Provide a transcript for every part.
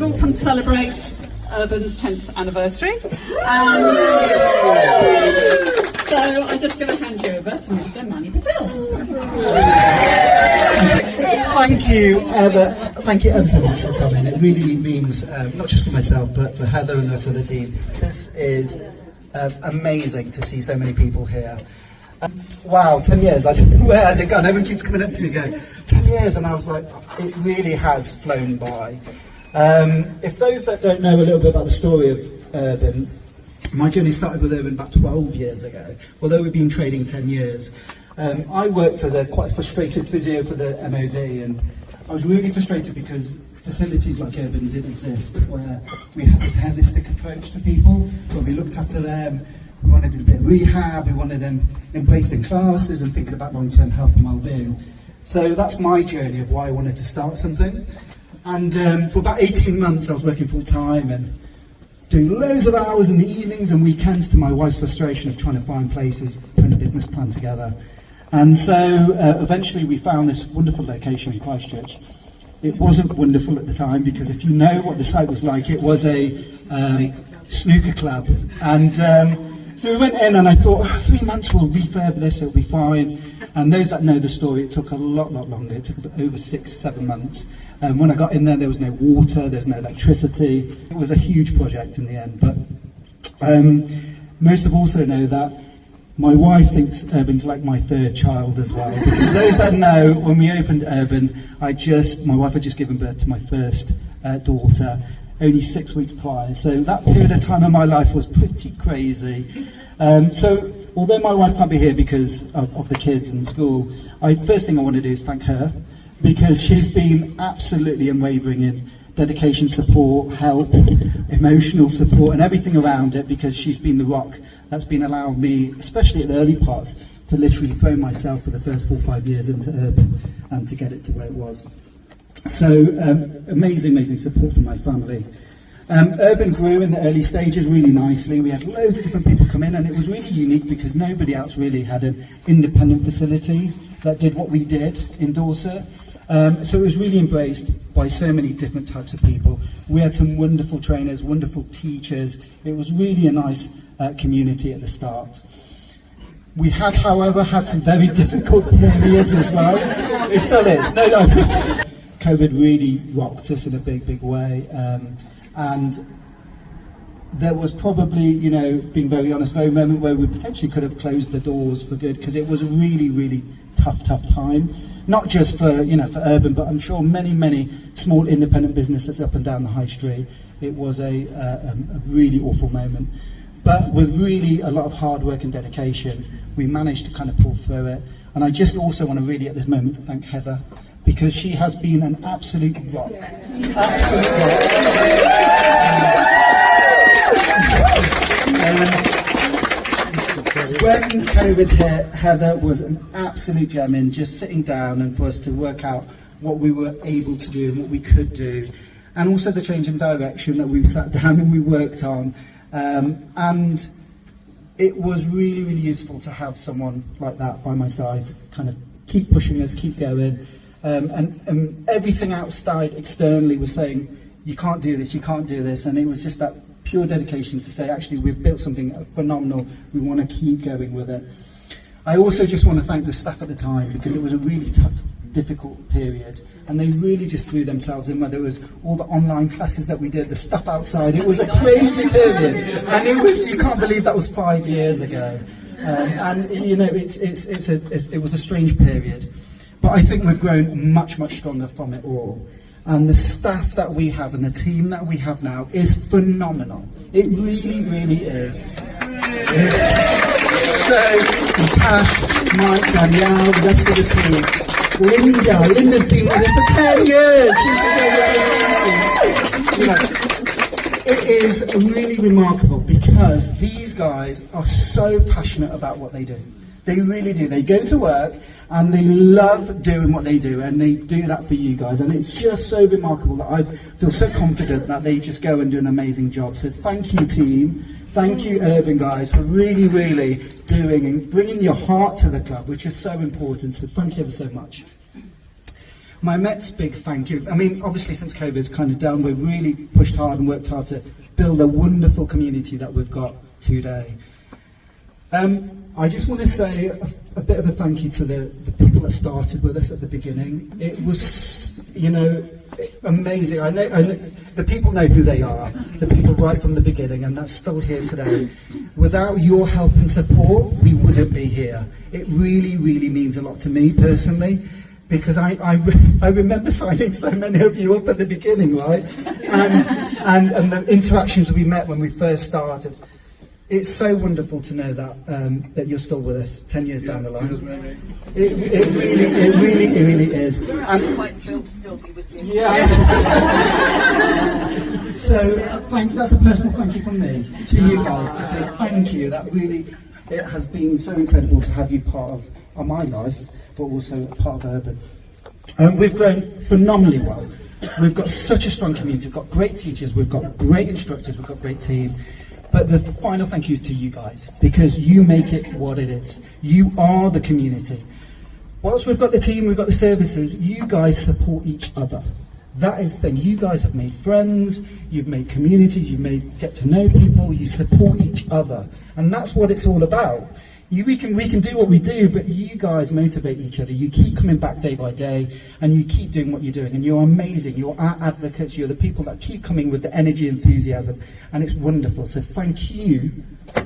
all come to celebrate Urban's 10th anniversary. So I'm just going to hand you over to Mr. Manny. Thank you ever so much for coming. It really means, not just for myself, but for Heather and the rest of the team. This is amazing to see so many people here. Wow, 10 years, I don't know where has it gone. Everyone keeps coming up to me going, 10 years, and I was like, it really has flown by. If those that don't know a little bit about the story of Urban, my journey started with Urban about 12 years ago, although we've been trading 10 years. I worked as a quite frustrated physio for the MOD, and I was really frustrated because facilities like Urban didn't exist, where we had this holistic approach to people, where we looked after them, we wanted to do a bit of rehab, we wanted them embraced in classes and thinking about long-term health and well-being. So that's my journey of why I wanted to start something. And for about 18 months I was working full-time and doing loads of hours in the evenings and weekends, to my wife's frustration of trying to find places, putting a business plan together. And so eventually we found this wonderful location in Christchurch. It wasn't wonderful at the time because if you know what the site was like, it was a snooker club. And so we went in and I thought, 3 months we'll refurb this, it'll be fine. And those that know the story, it took a lot longer. It took over 6-7 months. When I got in there was no water, there was no electricity. It was a huge project in the end. But most of also know that my wife thinks Urban's like my third child as well. Because those that know, when we opened Urban, my wife had just given birth to my first daughter, only 6 weeks prior. So that period of time in my life was pretty crazy. So although my wife can't be here because of the kids and school, first thing I want to do is thank her, because she's been absolutely unwavering in dedication, support, help, emotional support and everything around it, because she's been the rock that's been allowing me, especially at the early parts, to literally throw myself for the first 4 or 5 years into Urban and to get it to where it was. So amazing support from my family. Urban grew in the early stages really nicely. We had loads of different people come in, and it was really unique because nobody else really had an independent facility that did what we did in Dorset. So it was really embraced by so many different types of people. We had some wonderful trainers, wonderful teachers. It was really a nice community at the start. We have, however, had some very difficult periods as well. It still is. No. COVID really rocked us in a big way. And there was probably, being very honest, a moment where we potentially could have closed the doors for good, because it was a really tough time. Not just for Urban, but I'm sure many small independent businesses up and down the high street. It was a really awful moment. But with really a lot of hard work and dedication, we managed to kind of pull through it. And I just also want to really at this moment thank Heather, because she has been an absolute rock. Absolute rock. When COVID hit, Heather was an absolute gem in just sitting down and for us to work out what we were able to do and what we could do, and also the change in direction that we sat down and we worked on. And it was really useful to have someone like that by my side to kind of keep pushing us, keep going. And everything outside externally was saying, you can't do this, and it was just that pure dedication to say, actually, we've built something phenomenal, we want to keep going with it. I also just want to thank the staff at the time, because it was a really tough, difficult period, and they really just threw themselves in, whether it was all the online classes that we did, the stuff outside. It was a crazy period, and you can't believe that was 5 years ago. And it was a strange period. But I think we've grown much stronger from it all. And the staff that we have and the team that we have now is phenomenal. It really is. So, Tash, Mike, Danielle, the rest of the team. Linda's been with us for 10 years. It is really remarkable, because these guys are so passionate about what they do. They really do. They go to work and they love doing what they do, and they do that for you guys. And it's just so remarkable that I feel so confident that they just go and do an amazing job. So thank you, team. Thank you, Urban guys, for really doing and bringing your heart to the club, which is so important. So thank you ever so much. My next big thank you, I mean, obviously since COVID's kind of down, we've really pushed hard and worked hard to build a wonderful community that we've got today. I just want to say a bit of a thank you to the people that started with us at the beginning. It was, amazing. I know the people know who they are, the people right from the beginning, and that's still here today. Without your help and support, we wouldn't be here. It really, really means a lot to me personally, because I remember signing so many of you up at the beginning, right? And the interactions we met when we first started. It's so wonderful to know that that you're still with us 10 years down the line. It really is. I'm quite thrilled to still be with you. Yeah. So that's a personal thank you from me to you guys to say thank you. That really, it has been so incredible to have you part of my life, but also part of Urban. We've grown phenomenally well. We've got such a strong community. We've got great teachers. We've got great instructors. We've got a great team. But the final thank you is to you guys, because you make it what it is. You are the community. Whilst we've got the team, we've got the services, you guys support each other. That is the thing. You guys have made friends, you've made communities, get to know people, you support each other. And that's what it's all about. We can do what we do, but you guys motivate each other. You keep coming back day by day, and you keep doing what you're doing. And you're amazing. You're our advocates. You're the people that keep coming with the energy, enthusiasm, and it's wonderful. So thank you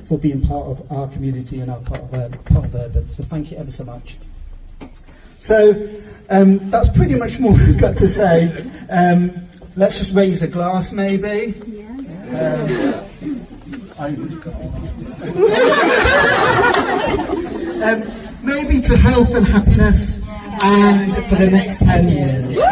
for being part of our community and our part of Urban. So thank you ever so much. So that's pretty much more I've got to say. Let's just raise a glass, maybe. Yeah. Maybe to health and happiness, and for the next 10 years. So